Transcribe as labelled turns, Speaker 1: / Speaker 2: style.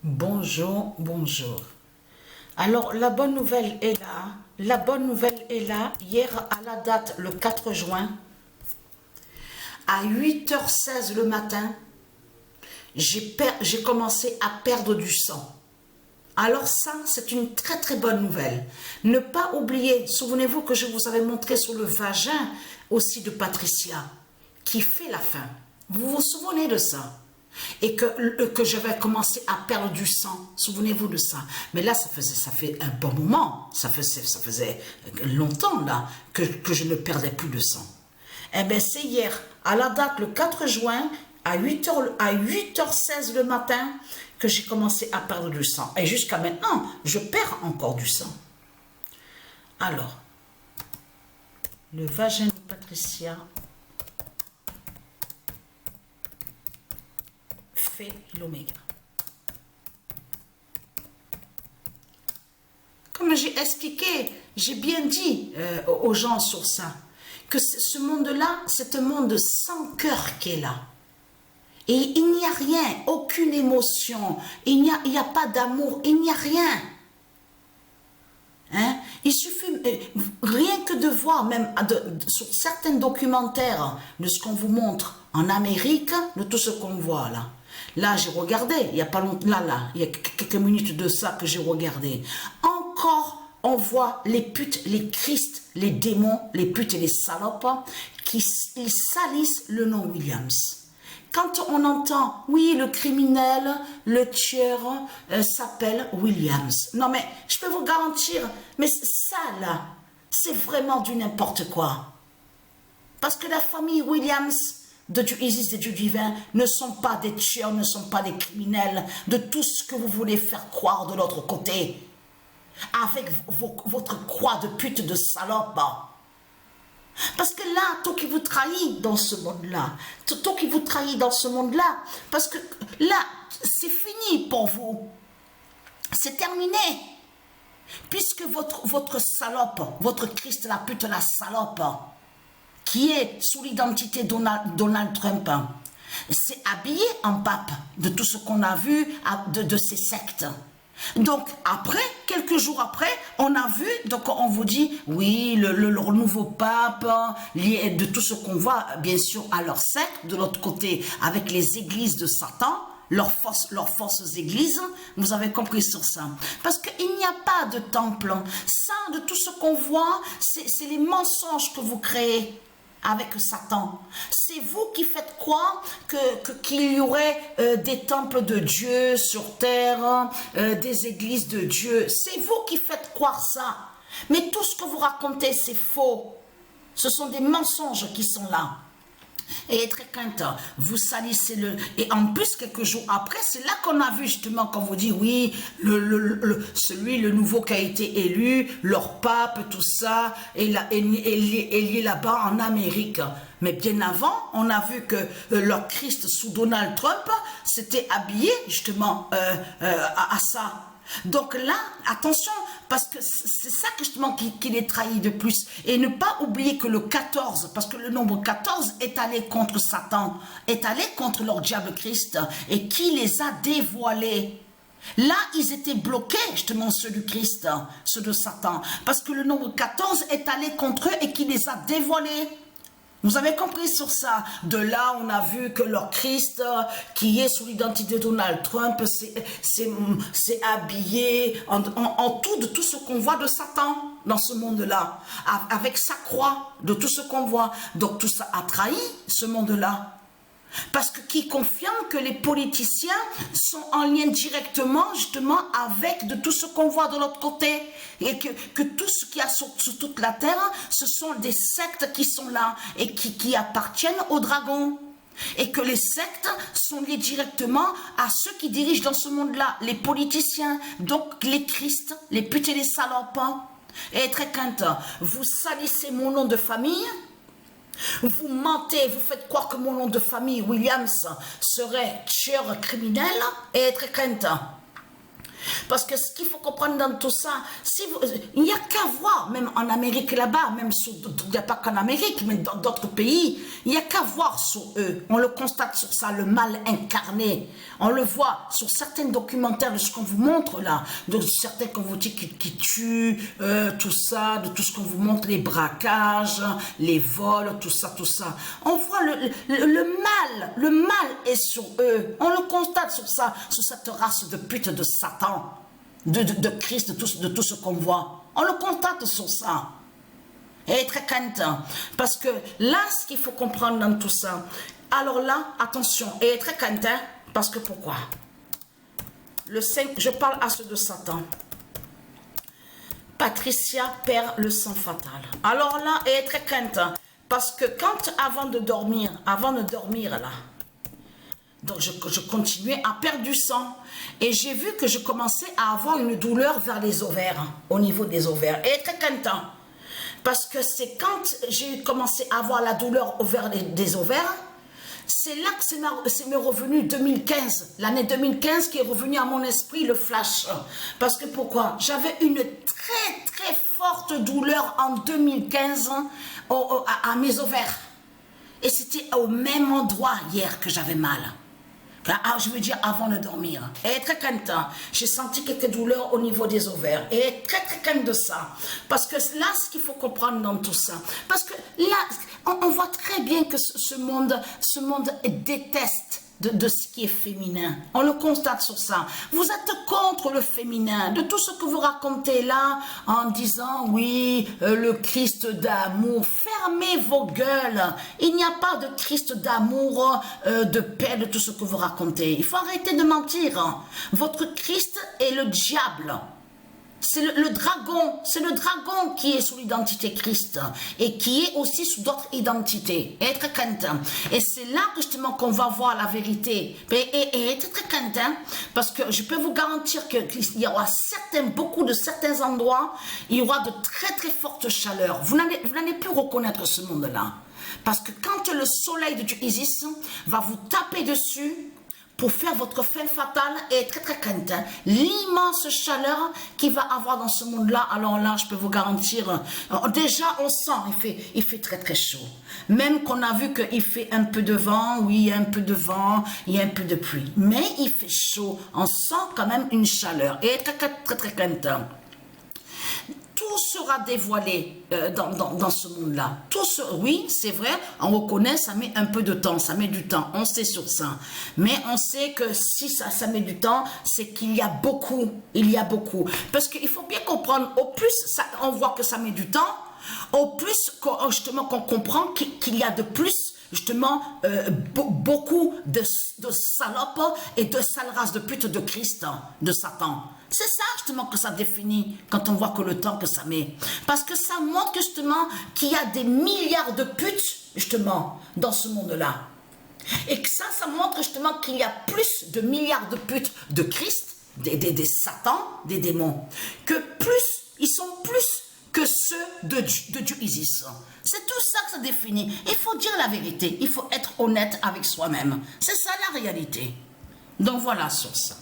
Speaker 1: Bonjour, bonjour. Alors, la bonne nouvelle est là. La bonne nouvelle est là. Hier, à la date, le 4 juin, à 8h16 le matin, j'ai commencé à perdre du sang. Alors ça, c'est une très très bonne nouvelle. Ne pas oublier, souvenez-vous que je vous avais montré sur le vagin aussi de Patricia, qui fait la faim. Vous vous souvenez de ça? Et que j'avais commencé à perdre du sang. Souvenez-vous de ça. Mais là, ça fait un bon moment. Ça faisait longtemps là que je ne perdais plus de sang. Eh bien, c'est hier, à la date, le 4 juin, à 8h16 le matin, que j'ai commencé à perdre du sang. Et jusqu'à maintenant, je perds encore du sang. Alors, le vagin de Patricia fait l'oméga. Comme j'ai expliqué, j'ai bien dit aux gens sur ça, que ce monde-là, c'est un monde sans cœur qui est là. Et il n'y a rien, aucune émotion, il n'y a pas d'amour, il n'y a rien. Hein? Il suffit rien que de voir, même sur certains documentaires, de ce qu'on vous montre en Amérique, de tout ce qu'on voit là. Là, j'ai regardé, il y a pas longtemps, il y a quelques minutes de ça que j'ai regardé. Encore, on voit les putes, les Christ, les démons, les putes et les salopes qui salissent le nom Williams. Quand on entend, oui, le criminel, le tueur s'appelle Williams. Non, mais je peux vous garantir, mais ça, là, c'est vraiment du n'importe quoi. Parce que la famille Williams, de Dieu Isis, des dieux divins, ne sont pas des tueurs, ne sont pas des criminels, de tout ce que vous voulez faire croire de l'autre côté. Avec votre croix de pute de salope. Parce que là, tout qui vous trahit dans ce monde-là, tout qui vous trahit dans ce monde-là, parce que là, c'est fini pour vous. C'est terminé. Puisque votre salope, votre Christ, la pute, la salope, qui est sous l'identité Donald Trump, s'est habillé en pape de tout ce qu'on a vu de ces sectes. Donc après, quelques jours après, on a vu, donc on vous dit, oui, leur nouveau pape, lié de tout ce qu'on voit, bien sûr, à leur secte, de l'autre côté, avec les églises de Satan, leurs fausses églises, vous avez compris sur ça. Parce qu'il n'y a pas de temple. Ça, de tout ce qu'on voit, c'est les mensonges que vous créez avec Satan. C'est vous qui faites croire qu'il y aurait des temples de Dieu sur terre, des églises de Dieu. C'est vous qui faites croire ça. Mais tout ce que vous racontez, c'est faux. Ce sont des mensonges qui sont là. Et très crainte, vous salissez le... Et en plus, quelques jours après, c'est là qu'on a vu justement, quand vous dit, oui, le nouveau qui a été élu, leur pape, tout ça, est lié là-bas en Amérique. Mais bien avant, on a vu que leur Christ sous Donald Trump s'était habillé justement à ça. Donc là, attention, parce que c'est ça que justement qui les trahit de plus. Et ne pas oublier que le 14, parce que le nombre 14 est allé contre Satan, est allé contre leur diable Christ, et qui les a dévoilés. Là, ils étaient bloqués, justement, ceux du Christ, ceux de Satan, parce que le nombre 14 est allé contre eux et qui les a dévoilés. Vous avez compris sur ça. De là, on a vu que leur Christ, qui est sous l'identité de Donald Trump, s'est habillé en tout de tout ce qu'on voit de Satan dans ce monde-là, avec sa croix, de tout ce qu'on voit. Donc tout ça a trahi ce monde-là. Parce que qui confirme que les politiciens sont en lien directement justement avec de tout ce qu'on voit de l'autre côté et que tout ce qu'il y a sur toute la terre, ce sont des sectes qui sont là et qui appartiennent aux dragons. Et que les sectes sont liées directement à ceux qui dirigent dans ce monde-là, les politiciens, donc les Christ, les putes et les salopes. Et très crainte, vous salissez mon nom de famille. Vous mentez, vous faites croire que mon nom de famille, Williams, serait tueur criminel et très crainte. Parce que ce qu'il faut comprendre dans tout ça, il n'y a qu'à voir, même en Amérique là-bas, même il n'y a pas qu'en Amérique, mais dans d'autres pays, il n'y a qu'à voir sur eux. On le constate sur ça, le mal incarné. On le voit sur certains documentaires de ce qu'on vous montre là, de certains qu'on vous dit qui tuent, tout ça, de tout ce qu'on vous montre, les braquages, les vols, tout ça, tout ça. On voit le mal est sur eux. On le constate sur ça, sur cette race de pute de Satan, de Christ, de tout ce qu'on voit. On le constate sur ça. Et très content. Parce que là, ce qu'il faut comprendre dans tout ça, alors là, attention, et très content, parce que pourquoi? Le 5, je parle à ceux de Satan. Patricia perd le sang fatal. Alors là, et très content, parce que quand, avant de dormir là, donc je continuais à perdre du sang et j'ai vu que je commençais à avoir une douleur vers les ovaires, au niveau des ovaires. Et très content, parce que c'est quand j'ai commencé à avoir la douleur des ovaires, c'est là que c'est revenu 2015, l'année 2015 qui est revenu à mon esprit le flash. Parce que pourquoi? J'avais une très forte douleur en 2015 à mes ovaires. Et c'était au même endroit hier que j'avais mal. Je veux dire avant de dormir. Et très content. J'ai senti quelques douleurs au niveau des ovaires. Et très content de ça. Parce que là, ce qu'il faut comprendre dans tout ça. Parce que là, on voit très bien que ce monde déteste de ce qui est féminin. On le constate sur ça. Vous êtes contre le féminin. De tout ce que vous racontez là, en disant, oui, le Christ d'amour. Fermez vos gueules. Il n'y a pas de Christ d'amour, de paix, de tout ce que vous racontez. Il faut arrêter de mentir. Votre Christ est le diable. C'est le dragon, c'est le dragon qui est sous l'identité Christ et qui est aussi sous d'autres identités. Et très content. Et c'est là que justement qu'on va voir la vérité. Et être très content parce que je peux vous garantir qu'il y aura beaucoup de certains endroits, il y aura de très fortes chaleurs. Vous n'allez plus reconnaître ce monde-là. Parce que quand le soleil de Dieu Isis va vous taper dessus, pour faire votre fin fatale et très content. L'immense chaleur qu'il va avoir dans ce monde-là, alors là, je peux vous garantir, déjà on sent, il fait très chaud. Même qu'on a vu qu'il fait un peu de vent, oui, il y a un peu de vent, il y a un peu de pluie. Mais il fait chaud, on sent quand même une chaleur et très content. Tout sera dévoilé dans ce monde-là. Oui, c'est vrai, on reconnaît, ça met un peu de temps, ça met du temps, on sait sur ça. Mais on sait que si ça met du temps, c'est qu'il y a beaucoup, Parce qu'il faut bien comprendre, au plus on voit que ça met du temps, au plus justement qu'on comprend qu'il y a de plus, justement, beaucoup de salopes et de sales races de putes de Christ, de Satan. C'est ça justement que ça définit quand on voit que le temps que ça met. Parce que ça montre justement qu'il y a des milliards de putes justement dans ce monde-là. Et que ça montre justement qu'il y a plus de milliards de putes de Christ, des satans, des démons, que ils sont plus que ceux de Dieu Isis. C'est tout ça que ça définit. Il faut dire la vérité, il faut être honnête avec soi-même. C'est ça la réalité. Donc voilà sur ça.